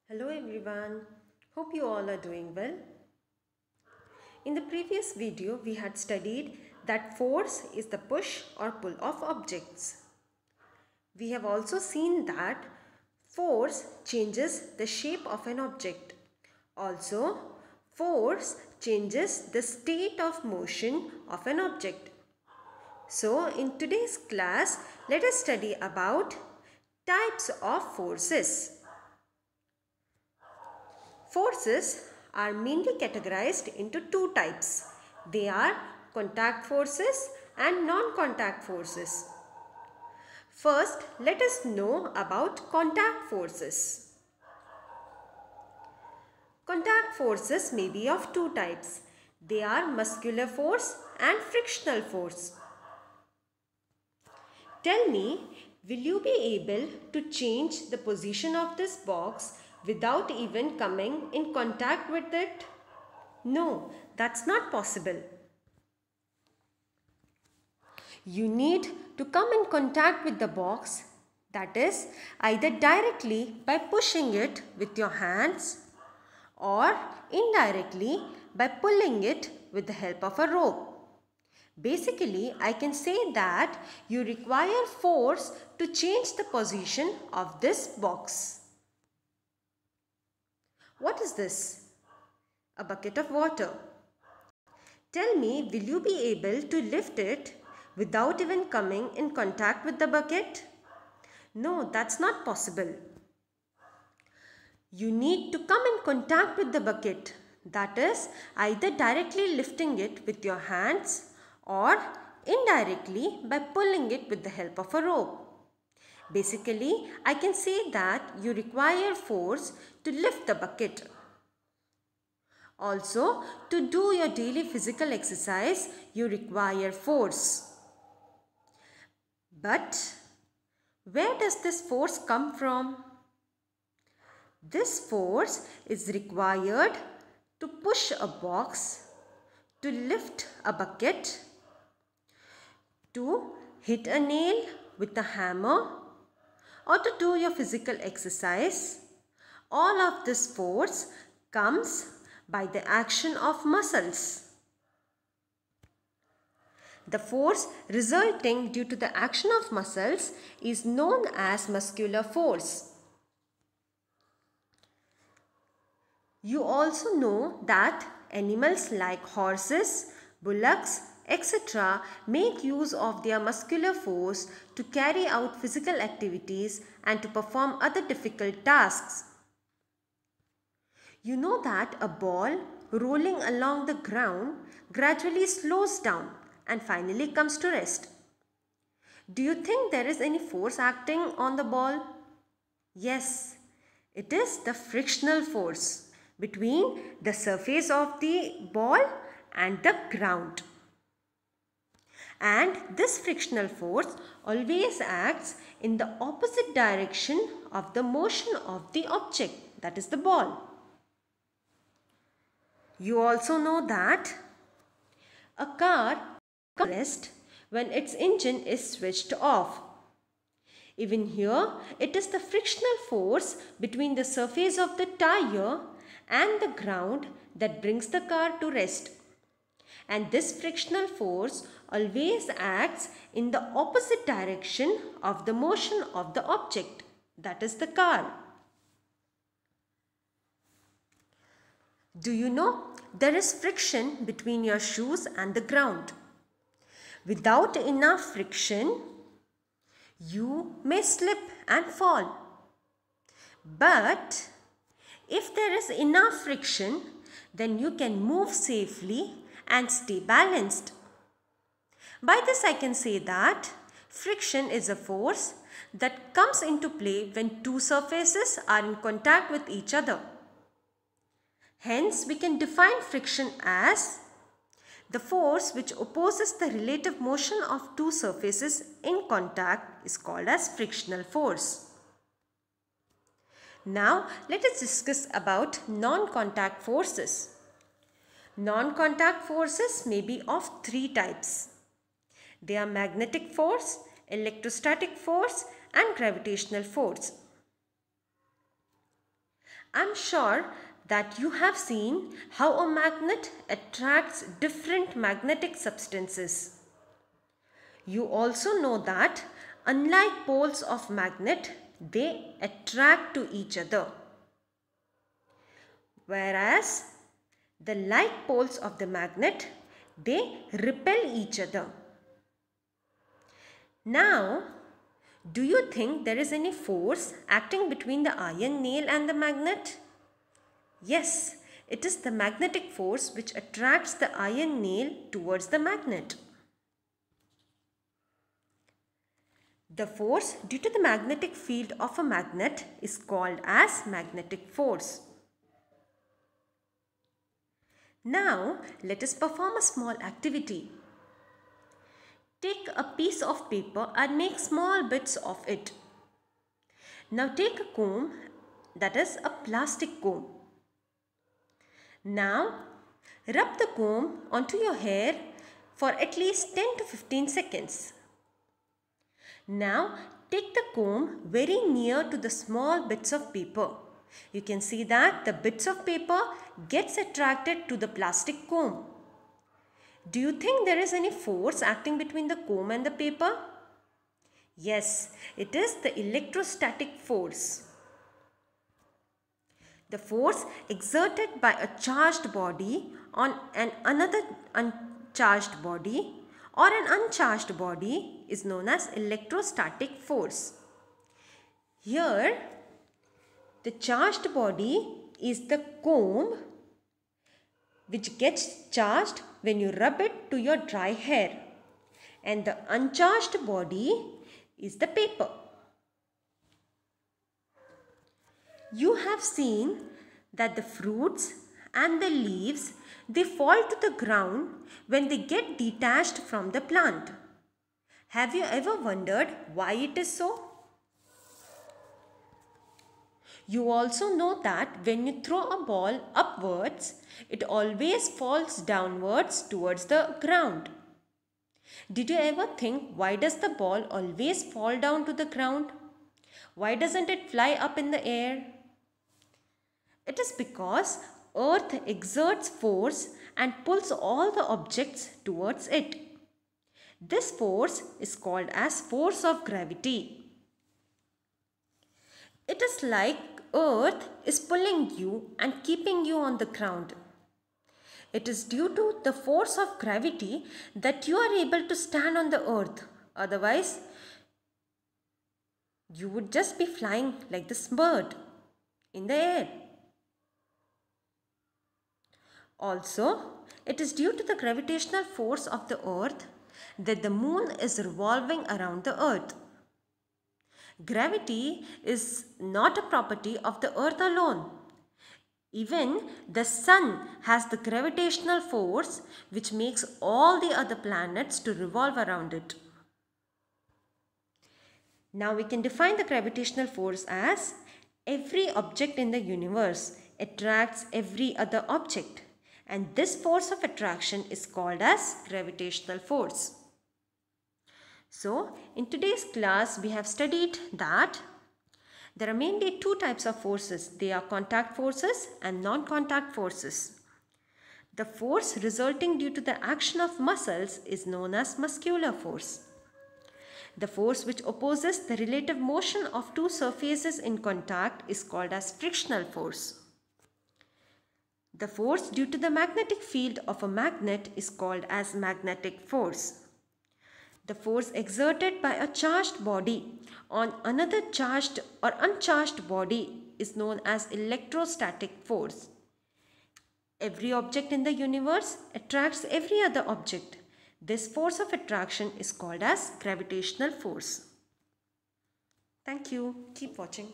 Hello everyone, hope you all are doing well. In the previous video, we had studied that force is the push or pull of objects. We have also seen that force changes the shape of an object. Also, force changes the state of motion of an object. So, in today's class, let us study about types of forces. Forces are mainly categorized into two types. They are contact forces and non-contact forces. First, let us know about contact forces. Contact forces may be of two types. They are muscular force and frictional force. Tell me, will you be able to change the position of this box without even coming in contact with it? No, that's not possible. You need to come in contact with the box, that is, either directly by pushing it with your hands or indirectly by pulling it with the help of a rope. Basically, I can say that you require force to change the position of this box. What is this? A bucket of water. Tell me, will you be able to lift it without even coming in contact with the bucket? No, that's not possible. You need to come in contact with the bucket. That is, either directly lifting it with your hands or indirectly by pulling it with the help of a rope. Basically, I can say that you require force to lift the bucket. Also, to do your daily physical exercise, you require force. But where does this force come from? This force is required to push a box, to lift a bucket, to hit a nail with a hammer, or to do your physical exercise. All of this force comes by the action of muscles. The force resulting due to the action of muscles is known as muscular force. You also know that animals like horses, bullocks, etc. make use of their muscular force to carry out physical activities and to perform other difficult tasks. You know that a ball rolling along the ground gradually slows down and finally comes to rest. Do you think there is any force acting on the ball? Yes, it is the frictional force between the surface of the ball and the ground. And this frictional force always acts in the opposite direction of the motion of the object, that is the ball. You also know that a car comes to rest when its engine is switched off. Even here, it is the frictional force between the surface of the tire and the ground that brings the car to rest. And this frictional force always acts in the opposite direction of the motion of the object, that is the car. Do you know there is friction between your shoes and the ground? Without enough friction, you may slip and fall. But if there is enough friction, then you can move safely and stay balanced. By this I can say that friction is a force that comes into play when two surfaces are in contact with each other. Hence, we can define friction as the force which opposes the relative motion of two surfaces in contact is called as frictional force. Now, let us discuss about non-contact forces. Non-contact forces may be of three types. They are magnetic force, electrostatic force, and gravitational force. I'm sure that you have seen how a magnet attracts different magnetic substances. You also know that unlike poles of magnet, they attract to each other. Whereas the like poles of the magnet, they repel each other. Now, do you think there is any force acting between the iron nail and the magnet? Yes, it is the magnetic force which attracts the iron nail towards the magnet. The force due to the magnetic field of a magnet is called as magnetic force. Now, let us perform a small activity. Take a piece of paper and make small bits of it. Now take a comb, that is a plastic comb. Now rub the comb onto your hair for at least 10 to 15 seconds. Now take the comb very near to the small bits of paper. You can see that the bits of paper gets attracted to the plastic comb. Do you think there is any force acting between the comb and the paper? Yes, it is the electrostatic force. The force exerted by a charged body on another uncharged body or an uncharged body is known as electrostatic force. Here, the charged body is the comb which gets charged when you rub it to your dry hair, and the uncharged body is the paper. You have seen that the fruits and the leaves, they fall to the ground when they get detached from the plant. Have you ever wondered why it is so? You also know that when you throw a ball upwards, it always falls downwards towards the ground. Did you ever think why does the ball always fall down to the ground? Why doesn't it fly up in the air? It is because Earth exerts force and pulls all the objects towards it. This force is called as force of gravity. It is like Earth is pulling you and keeping you on the ground. It is due to the force of gravity that you are able to stand on the earth. Otherwise, you would just be flying like this bird in the air. Also, it is due to the gravitational force of the earth that the moon is revolving around the earth. Gravity is not a property of the earth alone. Even the sun has the gravitational force which makes all the other planets to revolve around it. Now we can define the gravitational force as every object in the universe attracts every other object, and this force of attraction is called as gravitational force. So, in today's class we have studied that there are mainly two types of forces. They are contact forces and non-contact forces. The force resulting due to the action of muscles is known as muscular force. The force which opposes the relative motion of two surfaces in contact is called as frictional force. The force due to the magnetic field of a magnet is called as magnetic force. The force exerted by a charged body on another charged or uncharged body is known as electrostatic force. Every object in the universe attracts every other object. This force of attraction is called as gravitational force. Thank you. Keep watching.